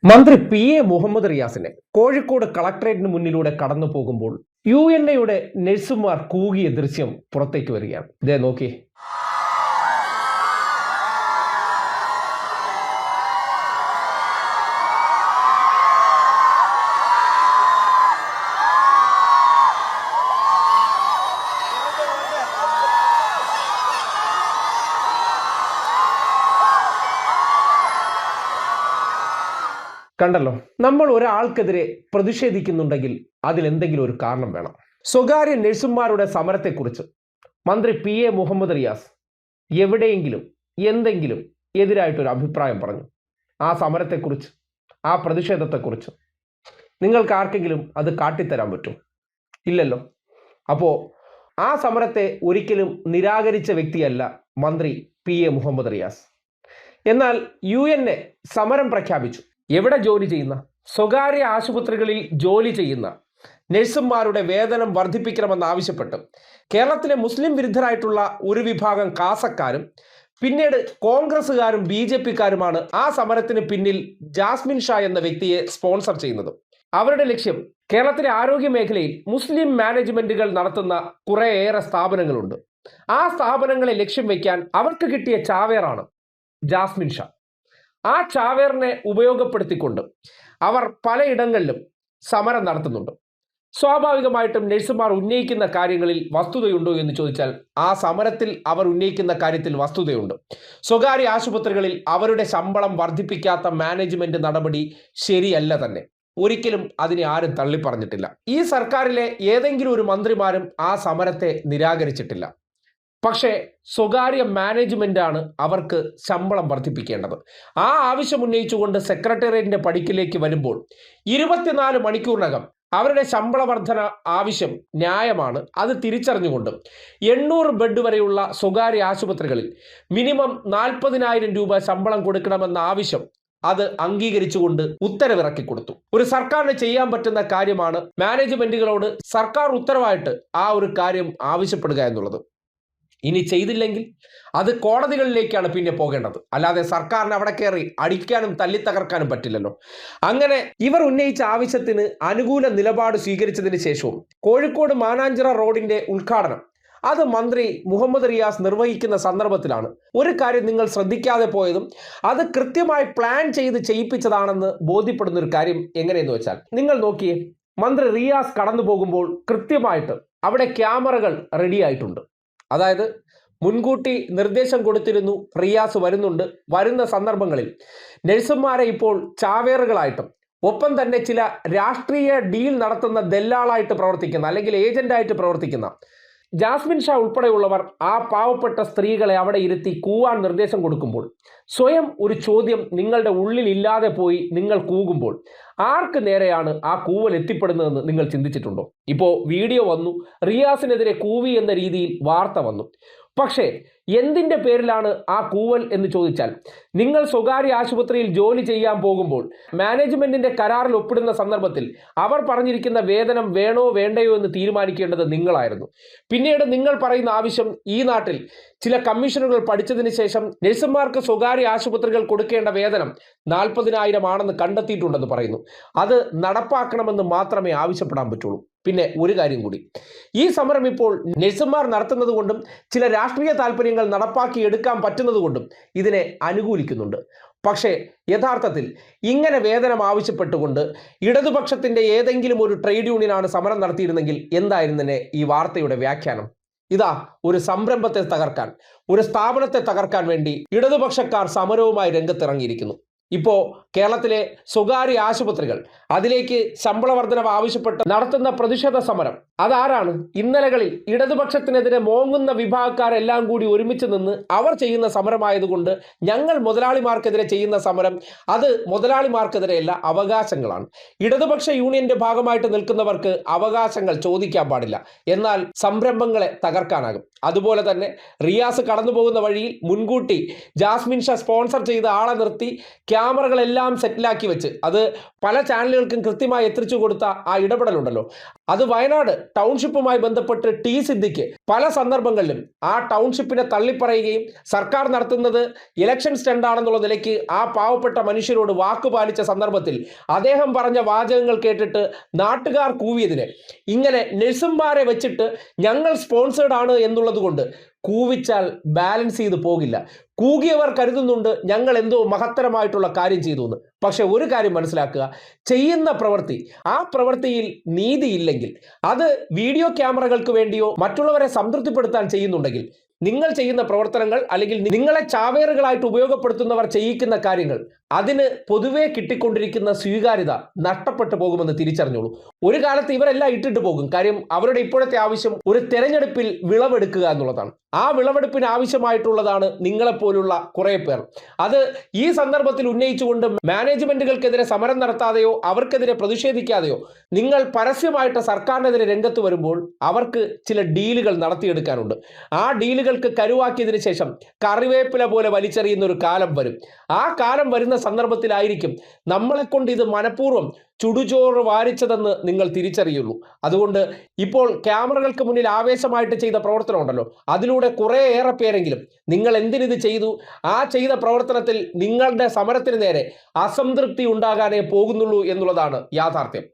മന്ത്രി P A Muhammad റിയാസിനെ Kozhikode കളക്ടറേറ്റിന് മുന്നിലൂടെ കടന്നു പോകുമ്പോൾ UNA നഴ്സുമാർ കൂകിയ ദൃശ്യം പുറത്തേക്ക് വരികയാണ്. ഇതേ നോക്കി. കണ്ടല്ലോ, നമ്മൾ ഒരാൾക്കെതിരെ പ്രതിഷേധിക്കുന്നുണ്ടെങ്കിൽ അതിലെന്തെങ്കിലും ഒരു കാരണം വേണം. സ്വകാര്യ നഴ്സുമാരുടെ സമരത്തെക്കുറിച്ച് മന്ത്രി പി എ മുഹമ്മദ് റിയാസ് എവിടെയെങ്കിലും എന്തെങ്കിലും എതിരായിട്ടൊരു അഭിപ്രായം പറഞ്ഞു? ആ സമരത്തെക്കുറിച്ച്, ആ പ്രതിഷേധത്തെക്കുറിച്ച് നിങ്ങൾക്ക് ആർക്കെങ്കിലും അത് കാട്ടിത്തരാൻ പറ്റും? ഇല്ലല്ലോ. അപ്പോൾ ആ സമരത്തെ ഒരിക്കലും നിരാകരിച്ച വ്യക്തിയല്ല മന്ത്രി പി എ മുഹമ്മദ് റിയാസ്. എന്നാൽ UNA സമരം പ്രഖ്യാപിച്ചു. എവിടെ ജോലി ചെയ്യുന്ന, സ്വകാര്യ ആശുപത്രികളിൽ ജോലി ചെയ്യുന്ന നഴ്സുമാരുടെ വേതനം വർദ്ധിപ്പിക്കണമെന്നാവശ്യപ്പെട്ട് കേരളത്തിലെ മുസ്ലിം വിരുദ്ധരായിട്ടുള്ള ഒരു വിഭാഗം കാസക്കാരും പിന്നീട് കോൺഗ്രസ്സുകാരും BJPക്കാരുമാണ് ആ സമരത്തിന് പിന്നിൽ ജാസ്മിൻ ഷാ എന്ന വ്യക്തിയെ സ്പോൺസർ ചെയ്യുന്നത്. അവരുടെ ലക്ഷ്യം കേരളത്തിലെ ആരോഗ്യ മേഖലയിൽ മുസ്ലിം മാനേജ്മെന്റുകൾ നടത്തുന്ന കുറേയേറെ സ്ഥാപനങ്ങളുണ്ട്. ആ സ്ഥാപനങ്ങളെ ലക്ഷ്യം വയ്ക്കാൻ അവർക്ക് കിട്ടിയ ചാവേറാണ് ജാസ്മിൻ ഷാ. ആ ചാവേറിനെ ഉപയോഗപ്പെടുത്തിക്കൊണ്ട് അവർ പലയിടങ്ങളിലും സമരം നടത്തുന്നുണ്ട്. സ്വാഭാവികമായിട്ടും നഴ്സുമാർ ഉന്നയിക്കുന്ന കാര്യങ്ങളിൽ വസ്തുതയുണ്ടോ എന്ന് ചോദിച്ചാൽ ആ സമരത്തിൽ അവർ ഉന്നയിക്കുന്ന കാര്യത്തിൽ വസ്തുതയുണ്ട്. സ്വകാര്യ ആശുപത്രികളിൽ അവരുടെ ശമ്പളം വർദ്ധിപ്പിക്കാത്ത മാനേജ്മെന്റ് നടപടി ശരിയല്ല തന്നെ. ഒരിക്കലും അതിനെ ആരും തള്ളിപ്പറഞ്ഞിട്ടില്ല. ഈ സർക്കാരിലെ ഏതെങ്കിലും ഒരു മന്ത്രിമാരും ആ സമരത്തെ നിരാകരിച്ചിട്ടില്ല. പക്ഷേ സ്വകാര്യ മാനേജ്മെന്റാണ് അവർക്ക് ശമ്പളം വർദ്ധിപ്പിക്കേണ്ടത്. ആ ആവശ്യം ഉന്നയിച്ചുകൊണ്ട് സെക്രട്ടേറിയറ്റിന്റെ പടിക്കിലേക്ക് വരുമ്പോൾ 24 മണിക്കൂറിനകം അവരുടെ ശമ്പള വർധന ആവശ്യം ന്യായമാണ്. അത് തിരിച്ചറിഞ്ഞുകൊണ്ട് 800 ബെഡ് വരെയുള്ള സ്വകാര്യ ആശുപത്രികളിൽ മിനിമം 40,000 രൂപ ശമ്പളം കൊടുക്കണമെന്ന ആവശ്യം അത് അംഗീകരിച്ചുകൊണ്ട് ഉത്തരവിറക്കി കൊടുത്തു. ഒരു സർക്കാരിന് ചെയ്യാൻ പറ്റുന്ന കാര്യമാണ് മാനേജ്മെന്റുകളോട് സർക്കാർ ഉത്തരവായിട്ട് ആ ഒരു കാര്യം ആവശ്യപ്പെടുക എന്നുള്ളത്. ഇനി ചെയ്തില്ലെങ്കിൽ അത് കോടതികളിലേക്കാണ് പിന്നെ പോകേണ്ടത്. അല്ലാതെ സർക്കാരിന് അവിടെ കയറി അടിക്കാനും തല്ലിത്തകർക്കാനും പറ്റില്ലല്ലോ. അങ്ങനെ ഇവർ ഉന്നയിച്ച ആവശ്യത്തിന് അനുകൂല നിലപാട് സ്വീകരിച്ചതിന് ശേഷവും കോഴിക്കോട് മാനാഞ്ചിറ റോഡിന്റെ ഉദ്ഘാടനം അത് മന്ത്രി മുഹമ്മദ് റിയാസ് നിർവഹിക്കുന്ന സന്ദർഭത്തിലാണ് ഒരു കാര്യം നിങ്ങൾ ശ്രദ്ധിക്കാതെ പോയതും അത് കൃത്യമായി പ്ലാൻ ചെയ്ത് ചെയ്യിപ്പിച്ചതാണെന്ന് ബോധ്യപ്പെടുന്ന ഒരു കാര്യം എങ്ങനെയെന്ന് വെച്ചാൽ, നിങ്ങൾ നോക്കിയേ, മന്ത്രി റിയാസ് കടന്നു പോകുമ്പോൾ കൃത്യമായിട്ട് അവിടെ ക്യാമറകൾ റെഡി ആയിട്ടുണ്ട്. അതായത് മുൻകൂട്ടി നിർദ്ദേശം കൊടുത്തിരുന്നു റിയാസ് വരുന്നുണ്ട്. വരുന്ന സന്ദർഭങ്ങളിൽ നഴ്സുമാരെ ഇപ്പോൾ ചാവേറുകളായിട്ടും ഒപ്പം തന്നെ ചില രാഷ്ട്രീയ ഡീൽ നടത്തുന്ന ദല്ലാളായിട്ട് പ്രവർത്തിക്കുന്ന അല്ലെങ്കിൽ ഏജന്റായിട്ട് പ്രവർത്തിക്കുന്ന ജാസ്മിൻ ഷാ ഉൾപ്പെടെയുള്ളവർ ആ പാവപ്പെട്ട സ്ത്രീകളെ അവിടെ ഇരുത്തി കൂവാൻ നിർദ്ദേശം കൊടുക്കുമ്പോൾ സ്വയം ഒരു ചോദ്യം നിങ്ങളുടെ ഉള്ളിൽ ഇല്ലാതെ പോയി നിങ്ങൾ കൂകുമ്പോൾ ആർക്ക് നേരെയാണ് ആ കൂവൽ എത്തിപ്പെടുന്നതെന്ന് നിങ്ങൾ ചിന്തിച്ചിട്ടുണ്ടോ? ഇപ്പോൾ വീഡിയോ വന്നു, റിയാസിനെതിരെ കൂവി എന്ന രീതിയിൽ വാർത്ത വന്നു. പക്ഷേ എന്തിൻ്റെ പേരിലാണ് ആ കൂവൽ എന്ന് ചോദിച്ചാൽ, നിങ്ങൾ സ്വകാര്യ ആശുപത്രിയിൽ ജോലി ചെയ്യാൻ പോകുമ്പോൾ മാനേജ്മെന്റിന്റെ കരാറിൽ ഒപ്പിടുന്ന സന്ദർഭത്തിൽ അവർ പറഞ്ഞിരിക്കുന്ന വേതനം വേണോ വേണ്ടയോ എന്ന് തീരുമാനിക്കേണ്ടത് നിങ്ങളായിരുന്നു. പിന്നീട് നിങ്ങൾ പറയുന്ന ആവശ്യം ഈ നാട്ടിൽ ചില കമ്മീഷനുകൾ പഠിച്ചതിന് ശേഷം നഴ്സുമാർക്ക് സ്വകാര്യ ആശുപത്രികൾ കൊടുക്കേണ്ട വേതനം 40,000 ആണെന്ന് കണ്ടെത്തിയിട്ടുണ്ടെന്ന് പറയുന്നു. അത് നടപ്പാക്കണമെന്ന് മാത്രമേ ആവശ്യപ്പെടാൻ പറ്റുള്ളൂ. പിന്നെ ഒരു കാര്യം കൂടി, ഈ സമരം ഇപ്പോൾ നഴ്സുമാർ നടത്തുന്നത് കൊണ്ടും ചില രാഷ്ട്രീയ താല്പര്യങ്ങൾ നടപ്പാക്കി എടുക്കാൻ പറ്റുന്നത് കൊണ്ടും ഇതിനെ അനുകൂലിക്കുന്നുണ്ട്. പക്ഷേ യഥാർത്ഥത്തിൽ ഇങ്ങനെ വേതനം ആവശ്യപ്പെട്ടുകൊണ്ട് ഇടതുപക്ഷത്തിൻ്റെ ഏതെങ്കിലും ഒരു ട്രേഡ് യൂണിയനാണ് സമരം നടത്തിയിരുന്നെങ്കിൽ എന്തായിരുന്നെ ഈ വാർത്തയുടെ വ്യാഖ്യാനം? ഇതാ, ഒരു സംരംഭത്തെ തകർക്കാൻ, ഒരു സ്ഥാപനത്തെ തകർക്കാൻ വേണ്ടി ഇടതുപക്ഷക്കാർ സമരവുമായി രംഗത്തിറങ്ങിയിരിക്കുന്നു. ഇപ്പോൾ കേരളത്തിലെ സ്വകാര്യ ആശുപത്രികൾ അതിലേക്ക് ശമ്പള വർധനവ് ആവശ്യപ്പെട്ട് നടത്തുന്ന പ്രതിഷേധ സമരം അതാരാണ്? ഇന്നലകളിൽ ഇടതുപക്ഷത്തിനെതിരെ മോങ്ങുന്ന വിഭാഗക്കാരെല്ലാം കൂടി ഒരുമിച്ച് നിന്ന് അവർ ചെയ്യുന്ന സമരമായതുകൊണ്ട് ഞങ്ങൾ മുതലാളിമാർക്കെതിരെ ചെയ്യുന്ന സമരം അത് മുതലാളിമാർക്കെതിരെയല്ല, അവകാശങ്ങളാണ്. ഇടതുപക്ഷ യൂണിയന്റെ ഭാഗമായിട്ട് നിൽക്കുന്നവർക്ക് അവകാശങ്ങൾ ചോദിക്കാൻ പാടില്ല, എന്നാൽ സംരംഭങ്ങളെ തകർക്കാനാകും. അതുപോലെ തന്നെ റിയാസ് കടന്നു പോകുന്ന വഴിയിൽ മുൻകൂട്ടി ജാസ്മിൻ ഷാ സ്പോൺസർ ചെയ്ത ആളെ നിർത്തി ക്യാമറകളെല്ലാം സെറ്റിലാക്കി വെച്ച് അത് പല ചാനലുകൾക്കും കൃത്യമായി എത്തിച്ചു കൊടുത്ത ആ ഇടപെടലുണ്ടല്ലോ, അത് വയനാട് ടൗൺഷിപ്പുമായി ബന്ധപ്പെട്ട് ടി സിദ്ദിഖ് പല സന്ദർഭങ്ങളിലും ആ ടൗൺഷിപ്പിനെ തള്ളിപ്പറയുകയും സർക്കാർ നടത്തുന്നത് ഇലക്ഷൻ സ്റ്റണ്ടാണെന്നുള്ള നിലയ്ക്ക് ആ പാവപ്പെട്ട മനുഷ്യരോട് വാക്കുപാലിച്ച സന്ദർഭത്തിൽ അദ്ദേഹം പറഞ്ഞ വാചകങ്ങൾ കേട്ടിട്ട് നാട്ടുകാർ കൂവിയതിന് ഇങ്ങനെ നഴ്സുമാരെ വെച്ചിട്ട് ഞങ്ങൾ സ്പോൺസേഡ് ആണ് എന്നുള്ളത് കൊണ്ട് കൂവിച്ചാൽ ബാലൻസ് ചെയ്ത് പോകില്ല. കൂകിയവർ കരുതുന്നുണ്ട് ഞങ്ങൾ എന്തോ മഹത്തരമായിട്ടുള്ള കാര്യം ചെയ്തു എന്ന്. പക്ഷെ ഒരു കാര്യം മനസ്സിലാക്കുക, ചെയ്യുന്ന പ്രവൃത്തി, ആ പ്രവൃത്തിയിൽ നീതിയില്ലെങ്കിൽ, അത് വീഡിയോ ക്യാമറകൾക്ക് വേണ്ടിയോ മറ്റുള്ളവരെ സംതൃപ്തിപ്പെടുത്താൻ ചെയ്യുന്നുണ്ടെങ്കിൽ, നിങ്ങൾ ചെയ്യുന്ന പ്രവർത്തനങ്ങൾ അല്ലെങ്കിൽ നിങ്ങളെ ചാവേറുകളായിട്ട് ഉപയോഗപ്പെടുത്തുന്നവർ ചെയ്യിക്കുന്ന കാര്യങ്ങൾ, അതിന് പൊതുവെ കിട്ടിക്കൊണ്ടിരിക്കുന്ന സ്വീകാര്യത നഷ്ടപ്പെട്ടു പോകുമെന്ന് തിരിച്ചറിഞ്ഞോളൂ. ഒരു കാലത്ത് ഇവരെല്ലാം ഇട്ടിട്ട് പോകും. കാര്യം അവരുടെ ഇപ്പോഴത്തെ ആവശ്യം ഒരു തെരഞ്ഞെടുപ്പിൽ വിളവെടുക്കുക എന്നുള്ളതാണ്. ആ വിളവെടുപ്പിന് ആവശ്യമായിട്ടുള്ളതാണ് നിങ്ങളെപ്പോലുള്ള കുറെ പേർ. അത് ഈ സന്ദർഭത്തിൽ ഉന്നയിച്ചുകൊണ്ട് മാനേജ്മെന്റുകൾക്കെതിരെ സമരം നടത്താതെയോ അവർക്കെതിരെ പ്രതിഷേധിക്കാതെയോ നിങ്ങൾ പരസ്യമായിട്ട് സർക്കാരിനെതിരെ രംഗത്ത് വരുമ്പോൾ അവർക്ക് ചില ഡീലുകൾ നടത്തിയെടുക്കാനുണ്ട്. ആ ഡീലുകൾക്ക് കരുവാക്കിയതിനു ശേഷം കറിവേപ്പില പോലെ വലിച്ചെറിയുന്ന ഒരു കാലം വരും. ആ കാലം വരുന്ന സന്ദർഭത്തിലായിരിക്കും നമ്മളെ കൊണ്ട് ഇത് മനഃപൂർവ്വം ചുടുചോറ് വാരിച്ചതെന്ന് നിങ്ങൾ തിരിച്ചറിയുള്ളൂ. അതുകൊണ്ട് ഇപ്പോൾ ക്യാമറകൾക്ക് മുന്നിൽ ആവേശമായിട്ട് ചെയ്ത പ്രവർത്തനം ഉണ്ടല്ലോ, അതിലൂടെ കുറേയേറെ പേരെങ്കിലും നിങ്ങൾ എന്തിനിത് ചെയ്തു, ആ ചെയ്ത പ്രവർത്തനത്തിൽ നിങ്ങളുടെ സമരത്തിന് നേരെ അസംതൃപ്തി ഉണ്ടാകാനേ പോകുന്നുള്ളൂ എന്നുള്ളതാണ് യാഥാർത്ഥ്യം.